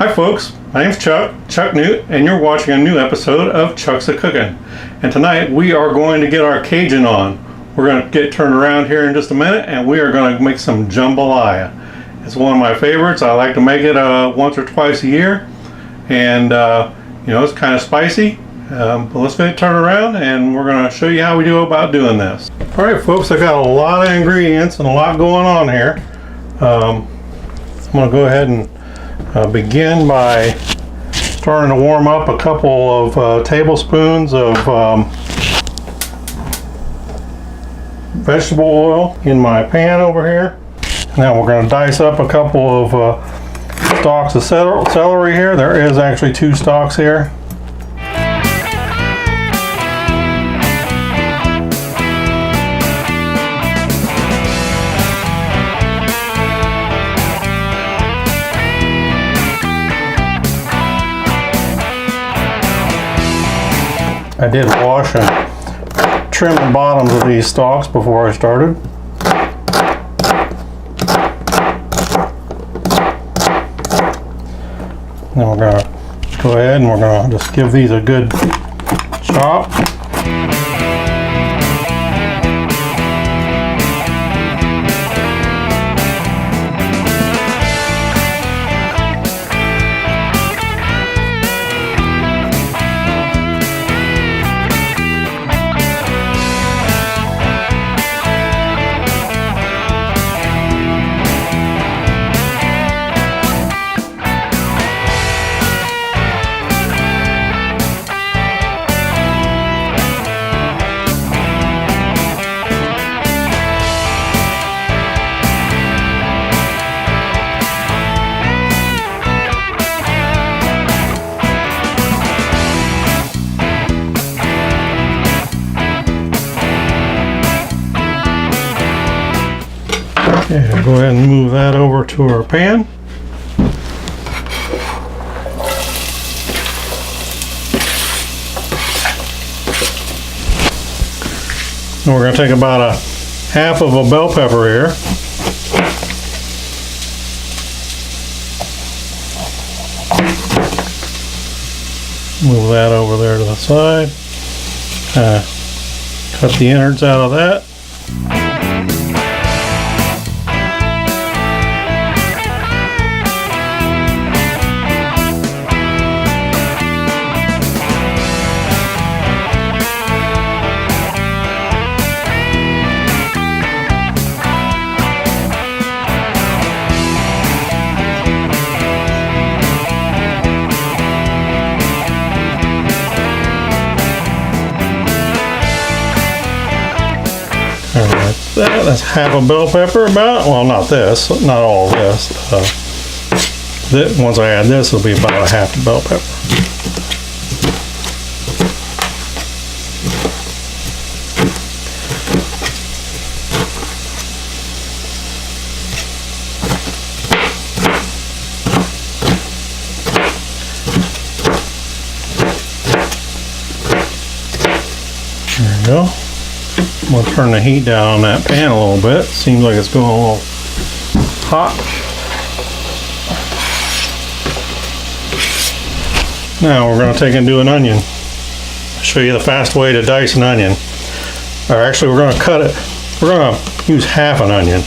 Hi folks, my name's Chuck Newt, and you're watching a new episode of Chuck's a Cookin'. And tonight we are going to get our Cajon on. We're going to get turned around here in just a minute, and we are going to make some jambalaya. It's one of my favorites. I like to make it once or twice a year, and you know, it's kind of spicy. But let's get it turned around, and we're going to show you how we do about doing this. All right, folks, I got a lot of ingredients and a lot going on here. I'm going to go ahead and begin by starting to warm up a couple of tablespoons of vegetable oil in my pan over here. Now we're going to dice up a couple of stalks of celery here. There is actually 2 stalks here. I did wash and trim the bottoms of these stalks before I started. Then we're going to go ahead and we're going to just give these a good chop. Okay, go ahead and move that over to our pan. And we're going to take about a half of a bell pepper here. Move that over there to the side. Cut the innards out of that. That's half a bell pepper about. Well, not this, not all this. Once I add this, it'll be about a half a bell pepper. There we go. I'm going to turn the heat down on that pan a little bit. Seems like it's going a little hot. Now we're going to take and do an onion. I'll show you the fast way to dice an onion. Or actually, we're going to cut it. We're going to use half an onion.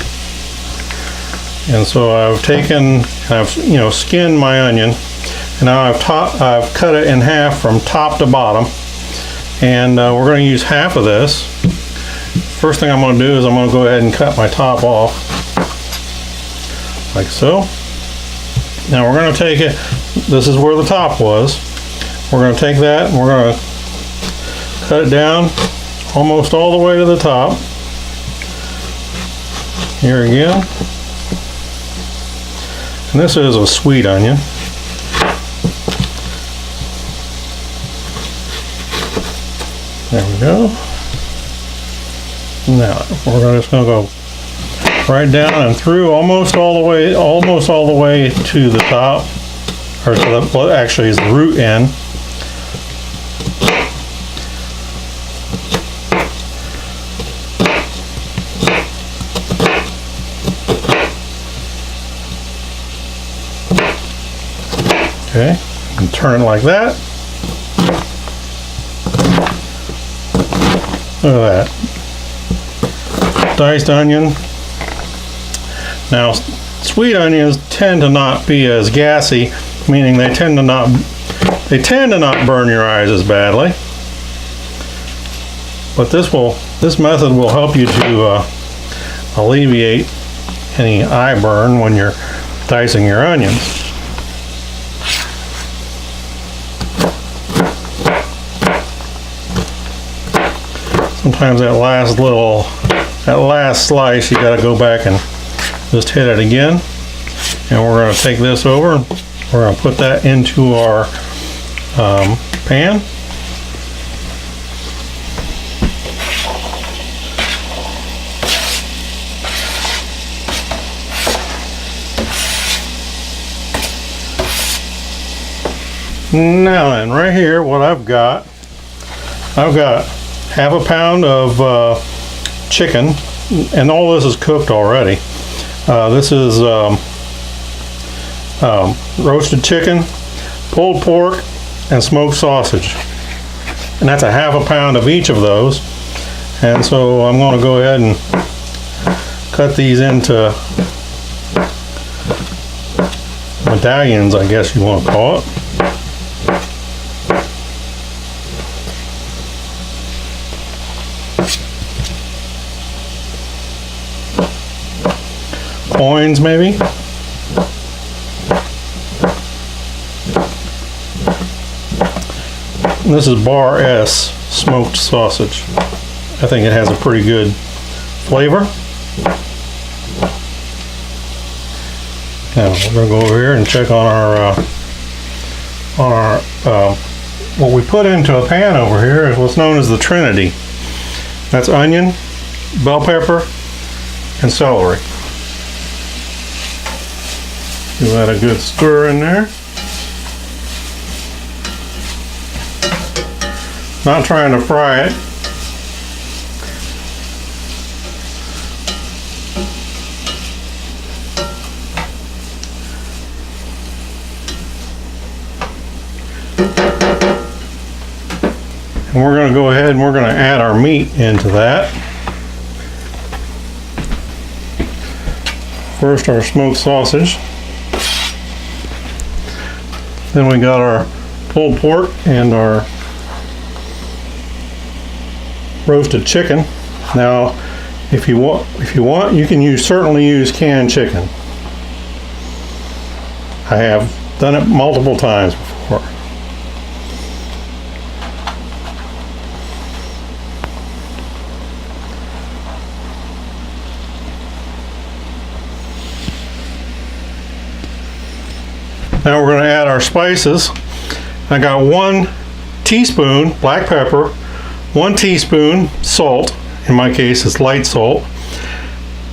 And so I've taken, I've skinned my onion, and now I've cut it in half from top to bottom. And we're going to use half of this. First thing I'm going to do is I'm going to go ahead and cut my top off, like so. Now we're going to take it, this is where the top was. We're going to take that and we're going to cut it down almost all the way to the top. Here again. And this is a sweet onion. There we go. Now we're just going to go right down and through almost all the way to the top, or to the, what actually is the root end. Okay, and turn it like that. Look at that. Diced onion. Now, sweet onions tend to not be as gassy, meaning they tend to not burn your eyes as badly. But this method will help you to alleviate any eye burn when you're dicing your onions. Sometimes that last slice, you got to go back and just hit it again. And we're going to take this over and we're going to put that into our pan. Now then, right here, what I've got half a pound of chicken, and all this is cooked already. This is roasted chicken, pulled pork, and smoked sausage. And that's a half a pound of each of those. And so I'm going to go ahead and cut these into medallions, I guess you want to call it. Coins, maybe. This is bar S smoked sausage. I think it has a pretty good flavor. Now we're going to go over here and check on our what we put into a pan over here is what's known as the Trinity. That's onion, bell pepper, and celery. Give that a good stir in there. Not trying to fry it. And we're going to go ahead and we're going to add our meat into that. First, our smoked sausage. Then we got our pulled pork and our roasted chicken. Now, if you want, you can certainly use canned chicken. I have done it multiple times before. Now we're going to add our spices. I got 1 teaspoon black pepper, 1 teaspoon salt, in my case it's light salt,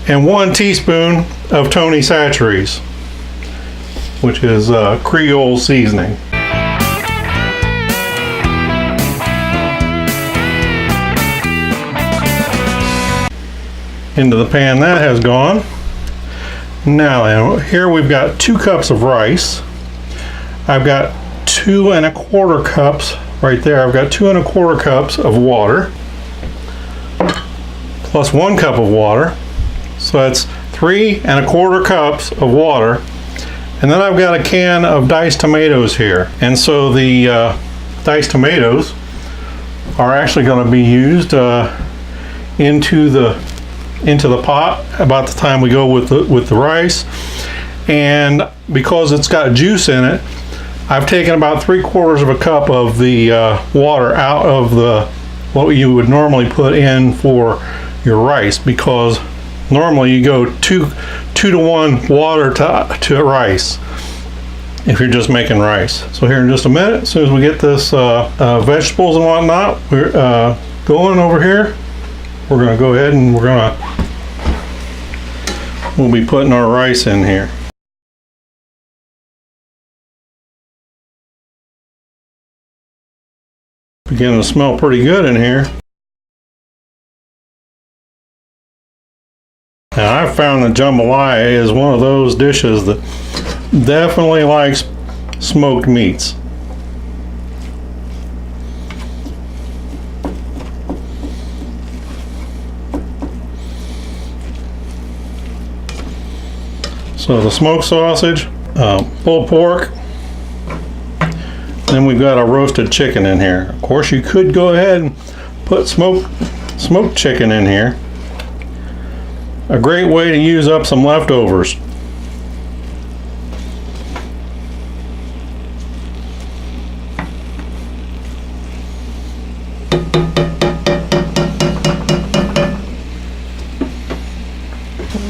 and 1 teaspoon of Tony Chachere's, which is Creole seasoning. Into the pan that has gone. Now here we've got 2 cups of rice. I've got 2 1/4 cups right there. I've got 2 1/4 cups of water plus 1 cup of water. So that's 3 1/4 cups of water. And then I've got a can of diced tomatoes here. And so the diced tomatoes are actually going to be used into the pot about the time we go with the rice. And because it's got juice in it, I've taken about 3/4 cup of the water out of what you would normally put in for your rice, because normally you go 2 to 1 water to rice if you're just making rice. So here in just a minute, as soon as we get this vegetables and whatnot, we're going over here, we're going to go ahead and we'll be putting our rice in here. Beginning to smell pretty good in here. Now I've found that jambalaya is one of those dishes that definitely likes smoked meats. So the smoked sausage, pulled pork, then we've got a roasted chicken in here. Of course, you could go ahead and put smoked chicken in here. A great way to use up some leftovers.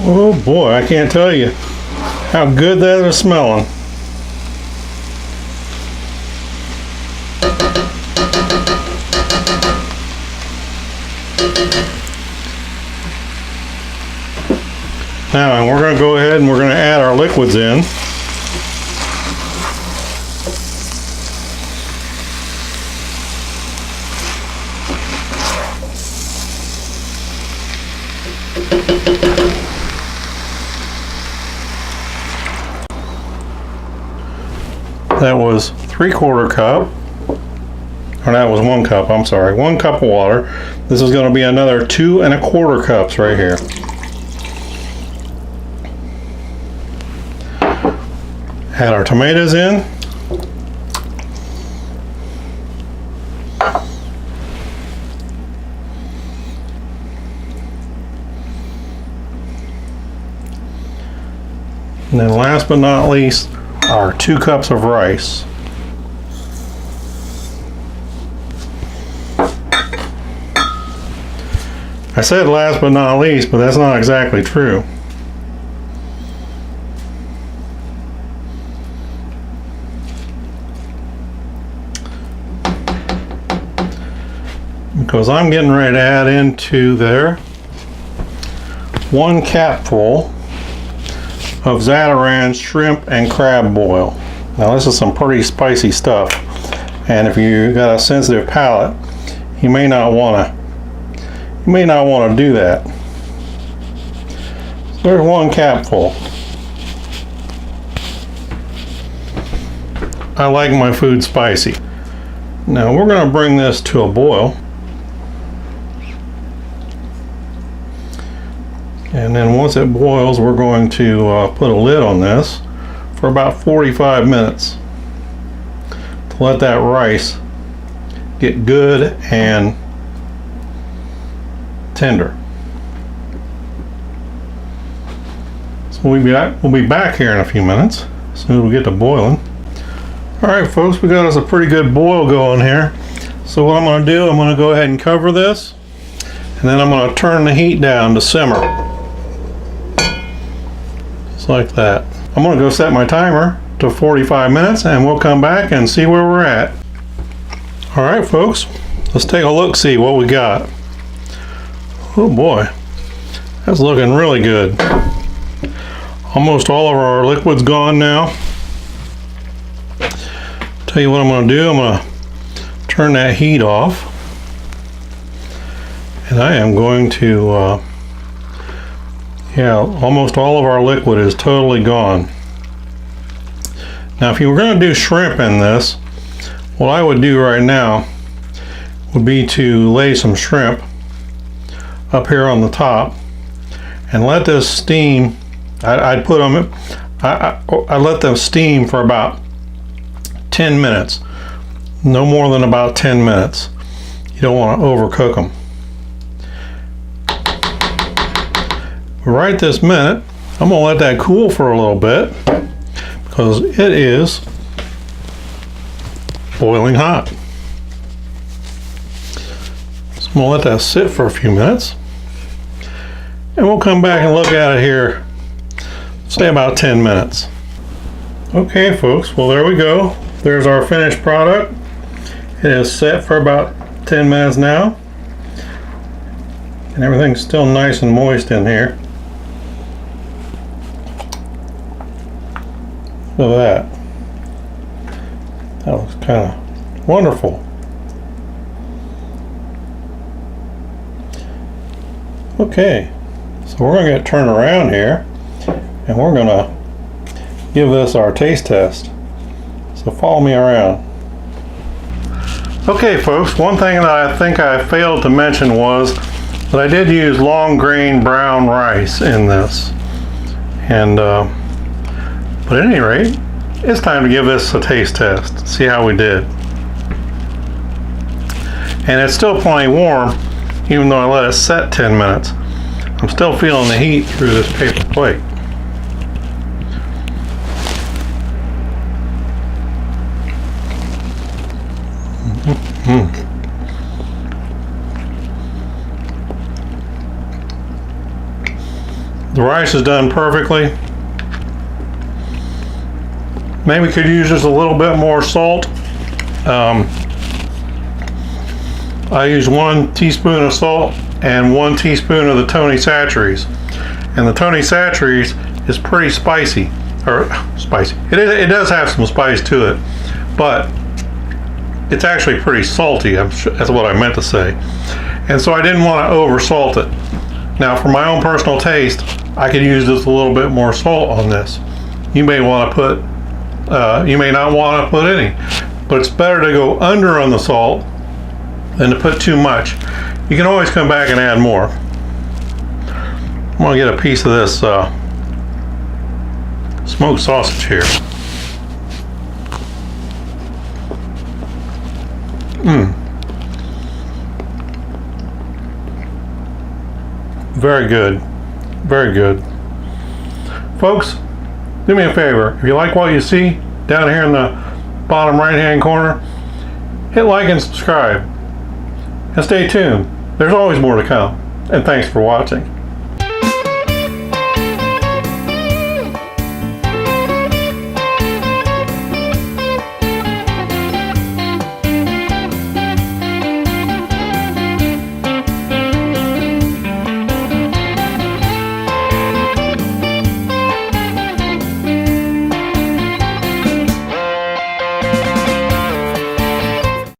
Oh boy, I can't tell you how good that is smelling. Now we're going to go ahead and we're going to add our liquids in. That was 3/4 cup, or that was 1 cup, I'm sorry, 1 cup of water. This is going to be another 2 1/4 cups right here. Add our tomatoes in. And then last but not least, our 2 cups of rice. I said last but not least, but that's not exactly true. Because I'm getting ready to add into there 1 capful of Zatarain's shrimp and crab boil. Now this is some pretty spicy stuff, and if you got a sensitive palate, you may not want to do that. So there's 1 capful. I like my food spicy. Now we're going to bring this to a boil. And then once it boils, we're going to put a lid on this for about 45 minutes to let that rice get good and tender. So we'll be back here in a few minutes as soon as we get to boiling. Alright folks, we got us a pretty good boil going here. So what I'm going to do, I'm going to go ahead and cover this, and then I'm going to turn the heat down to simmer. Like that. I'm going to go set my timer to 45 minutes and we'll come back and see where we're at. Alright folks, let's take a look, see what we got. Oh boy, that's looking really good. Almost all of our liquid's gone now. Tell you what I'm going to do, I'm going to turn that heat off, and I am going to yeah, almost all of our liquid is totally gone. Now if you were going to do shrimp in this, what I would do right now would be to lay some shrimp up here on the top and let this steam. I'd put them, I let them steam for about 10 minutes, no more than about 10 minutes. You don't want to overcook them. Right this minute, I'm going to let that cool for a little bit because it is boiling hot. So I'm going to let that sit for a few minutes, and we'll come back and look at it here, say about 10 minutes. Okay folks, well there we go. There's our finished product. It is set for about 10 minutes now, and everything's still nice and moist in here. Look at that. That looks kind of wonderful. Okay, so we're going to get turned around here and we're going to give this our taste test. So follow me around. Okay folks, one thing that I think I failed to mention was that I did use long grain brown rice in this. And but at any rate, it's time to give this a taste test. See how we did. And it's still plenty warm, even though I let it set 10 minutes. I'm still feeling the heat through this paper plate. The rice is done perfectly. Maybe could use just a little bit more salt. I use 1 teaspoon of salt and 1 teaspoon of the Tony Chachere's. And the Tony Chachere's is pretty spicy, or spicy. It does have some spice to it, but it's actually pretty salty. That's what I meant to say. And so I didn't want to over salt it. Now for my own personal taste, I could use just a little bit more salt on this. You may want to put, you may not want to put any, but it's better to go under on the salt than to put too much. You can always come back and add more. I'm going to get a piece of this smoked sausage here. Very good. Very good. Folks, do me a favor. If you like what you see down here in the bottom right hand corner, hit like and subscribe. And stay tuned. There's always more to come. And thanks for watching.